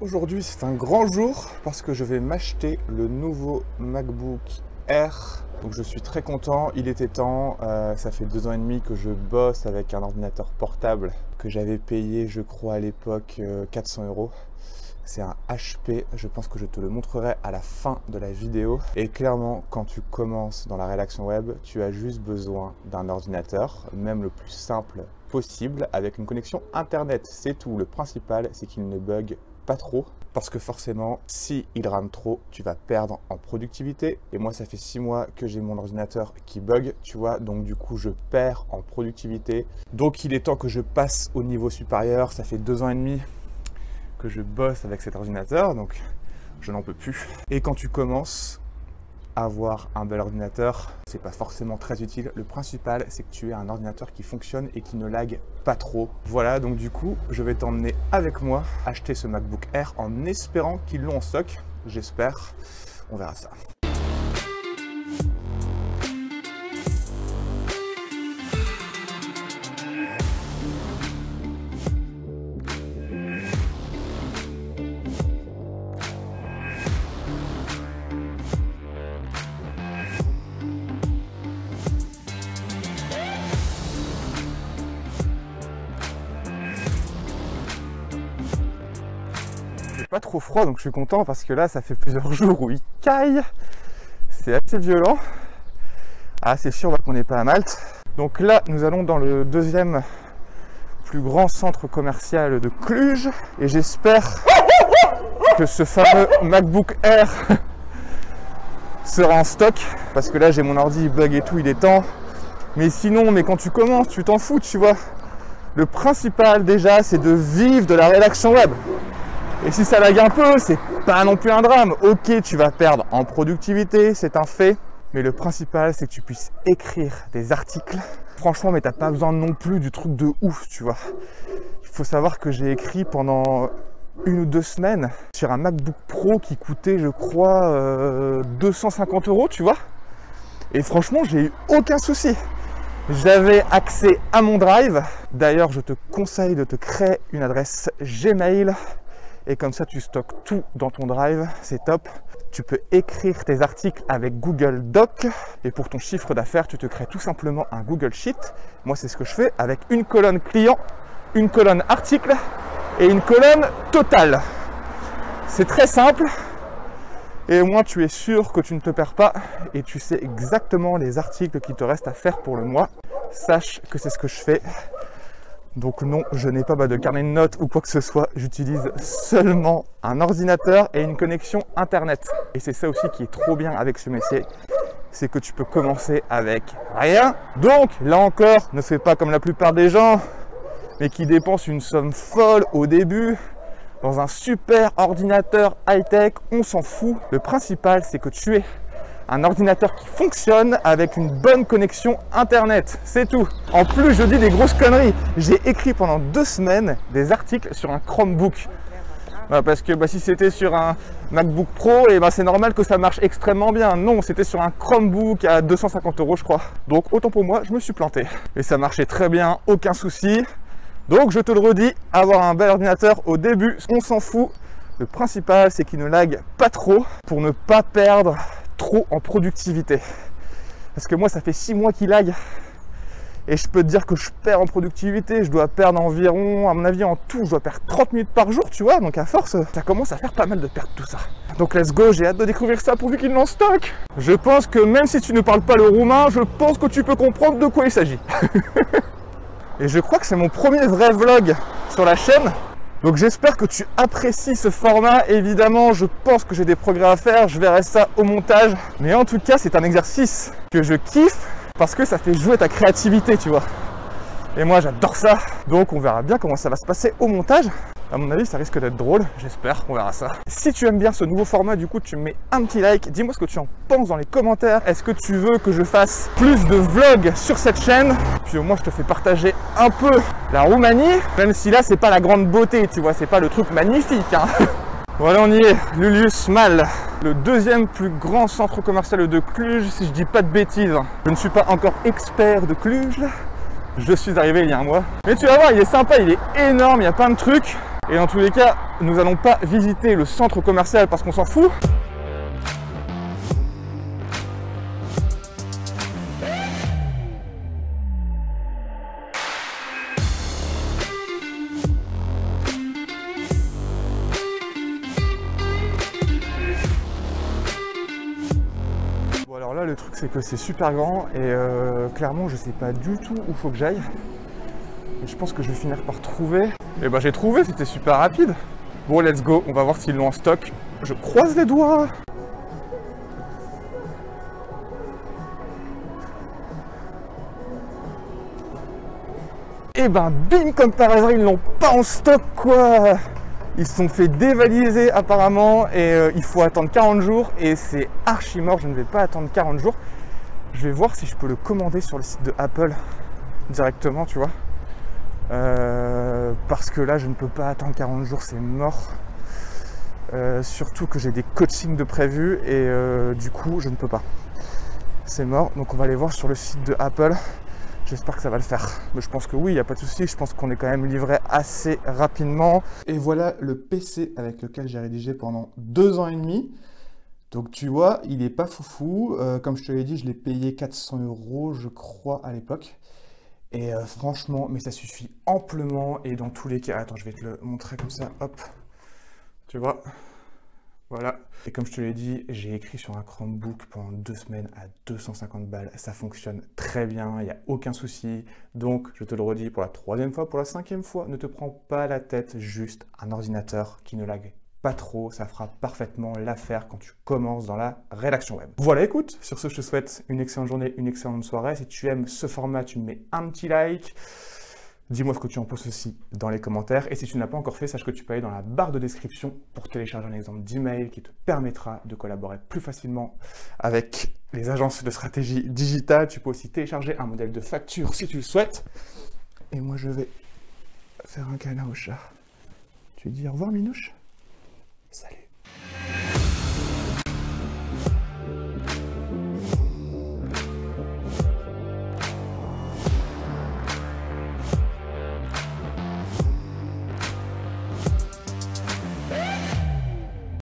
Aujourd'hui, c'est un grand jour parce que je vais m'acheter le nouveau MacBook Air. Donc je suis très content, il était temps. Ça fait 2 ans et demi que je bosse avec un ordinateur portable que j'avais payé, je crois à l'époque, 400 €. C'est un HP, je pense que je te le montrerai à la fin de la vidéo. Et clairement, quand tu commences dans la rédaction web, tu as juste besoin d'un ordinateur, même le plus simple possible, avec une connexion internet. C'est tout, le principal, c'est qu'il ne bug pas trop. Parce que forcément, si il rame trop, tu vas perdre en productivité. Et moi, ça fait 6 mois que j'ai mon ordinateur qui bug, tu vois. Donc du coup, je perds en productivité. Donc il est temps que je passe au niveau supérieur. Ça fait 2 ans et demi que je bosse avec cet ordinateur, donc je n'en peux plus. Et quand tu commences à avoir un bel ordinateur, c'est pas forcément très utile. Le principal, c'est que tu aies un ordinateur qui fonctionne et qui ne lag pas trop. Voilà, donc du coup, je vais t'emmener avec moi acheter ce MacBook Air en espérant qu'ils l'ont en stock. J'espère, on verra ça. Pas trop froid, donc je suis content parce que là ça fait plusieurs jours où il caille, c'est assez violent. Ah, c'est sûr qu'on n'est pas à Malte. Donc là nous allons dans le deuxième plus grand centre commercial de Cluj et j'espère que ce fameux MacBook Air sera en stock parce que là j'ai mon ordi, il bug et tout, il est temps. Mais sinon, quand tu commences, tu t'en fous, tu vois. Le principal déjà, c'est de vivre de la rédaction web. Et si ça lag un peu, c'est pas non plus un drame. Ok, tu vas perdre en productivité, c'est un fait. Mais le principal, c'est que tu puisses écrire des articles. Franchement, mais t'as pas besoin non plus du truc de ouf, tu vois. Il faut savoir que j'ai écrit pendant 1 ou 2 semaines sur un MacBook Pro qui coûtait, je crois, 250 €, tu vois. Et franchement, j'ai eu aucun souci. J'avais accès à mon Drive. D'ailleurs, je te conseille de te créer une adresse Gmail. Et comme ça, tu stockes tout dans ton Drive, c'est top. Tu peux écrire tes articles avec Google Doc. Et pour ton chiffre d'affaires, tu te crées tout simplement un Google Sheet. Moi, c'est ce que je fais avec une colonne client, une colonne article et une colonne totale. C'est très simple. Et au moins, tu es sûr que tu ne te perds pas et tu sais exactement les articles qui te restent à faire pour le mois. Sache que c'est ce que je fais. Donc non, je n'ai pas de carnet de notes ou quoi que ce soit. J'utilise seulement un ordinateur et une connexion internet. Et c'est ça aussi qui est trop bien avec ce métier. C'est que tu peux commencer avec rien. Donc là encore, ne fais pas comme la plupart des gens, mais qui dépensent une somme folle au début dans un super ordinateur high-tech. On s'en fout. Le principal, c'est que tu aies un ordinateur qui fonctionne avec une bonne connexion internet, c'est tout. En plus, je dis des grosses conneries. J'ai écrit pendant 2 semaines des articles sur un Chromebook. Parce que si c'était sur un MacBook Pro, c'est normal que ça marche extrêmement bien. Non, c'était sur un Chromebook à 250 €, je crois. Donc autant pour moi, je me suis planté. Et ça marchait très bien, aucun souci. Donc je te le redis, avoir un bel ordinateur au début, on s'en fout. Le principal, c'est qu'il ne lag pas trop pour ne pas perdre trop en productivité. Parce que moi, ça fait 6 mois qu'il lag. Et je peux te dire que je perds en productivité. Je dois perdre environ, à mon avis, en tout, je dois perdre 30 minutes par jour, tu vois. Donc à force, ça commence à faire pas mal de perdre tout ça. Donc let's go, j'ai hâte de découvrir ça pourvu qu'il l'en stock. Je pense que même si tu ne parles pas le roumain, je pense que tu peux comprendre de quoi il s'agit. Et je crois que c'est mon premier vrai vlog sur la chaîne. Donc j'espère que tu apprécies ce format. Évidemment, je pense que j'ai des progrès à faire, je verrai ça au montage. Mais en tout cas, c'est un exercice que je kiffe parce que ça fait jouer ta créativité, tu vois. Et moi, j'adore ça. Donc on verra bien comment ça va se passer au montage. À mon avis, ça risque d'être drôle, j'espère, on verra ça. Si tu aimes bien ce nouveau format, du coup, tu me mets un petit like. Dis-moi ce que tu en penses dans les commentaires. Est-ce que tu veux que je fasse plus de vlogs sur cette chaîne? Puis au moins, je te fais partager un peu la Roumanie. Même si là, c'est pas la grande beauté, tu vois, c'est pas le truc magnifique, hein. Voilà, on y est, Lulius Mall, le deuxième plus grand centre commercial de Cluj, si je dis pas de bêtises. Je ne suis pas encore expert de Cluj. Je suis arrivé il y a un mois. Mais tu vas voir, il est sympa, il est énorme, il y a plein de trucs. Et dans tous les cas, nous allons pas visiter le centre commercial parce qu'on s'en fout. Bon alors là le truc c'est que c'est super grand et clairement je sais pas du tout où faut que j'aille. Je pense que je vais finir par trouver. Et bah j'ai trouvé, c'était super rapide. Bon, let's go, on va voir s'ils l'ont en stock. Je croise les doigts. Et ben bim, comme par hasard, ils l'ont pas en stock quoi. Ils se sont fait dévaliser apparemment et il faut attendre 40 jours et c'est archi mort, je ne vais pas attendre 40 jours. Je vais voir si je peux le commander sur le site de Apple directement, tu vois. Parce que là je ne peux pas attendre 40 jours, c'est mort. Surtout que j'ai des coachings de prévus et du coup je ne peux pas. C'est mort, donc on va aller voir sur le site de Apple. J'espère que ça va le faire. Mais je pense que oui, il n'y a pas de souci. Je pense qu'on est quand même livré assez rapidement. Et voilà le PC avec lequel j'ai rédigé pendant 2 ans et demi. Donc tu vois, il n'est pas foufou. Comme je te l'ai dit, je l'ai payé 400 € je crois à l'époque. Et franchement, mais ça suffit amplement et dans tous les cas. Attends, je vais te le montrer comme ça, hop. Tu vois, voilà. Et comme je te l'ai dit, j'ai écrit sur un Chromebook pendant 2 semaines à 250 balles. Ça fonctionne très bien, il n'y a aucun souci. Donc, je te le redis pour la 3e fois, pour la 5e fois, ne te prends pas la tête, juste un ordinateur qui ne lag pas trop, ça fera parfaitement l'affaire quand tu commences dans la rédaction web. Voilà, écoute, sur ce, je te souhaite une excellente journée, une excellente soirée. Si tu aimes ce format, tu me mets un petit like. Dis-moi ce que tu en penses aussi dans les commentaires. Et si tu n'as pas encore fait, sache que tu peux aller dans la barre de description pour télécharger un exemple d'email qui te permettra de collaborer plus facilement avec les agences de stratégie digitale. Tu peux aussi télécharger un modèle de facture si tu le souhaites. Et moi, je vais faire un câlin au chat. Tu dis au revoir, Minouche? Salut.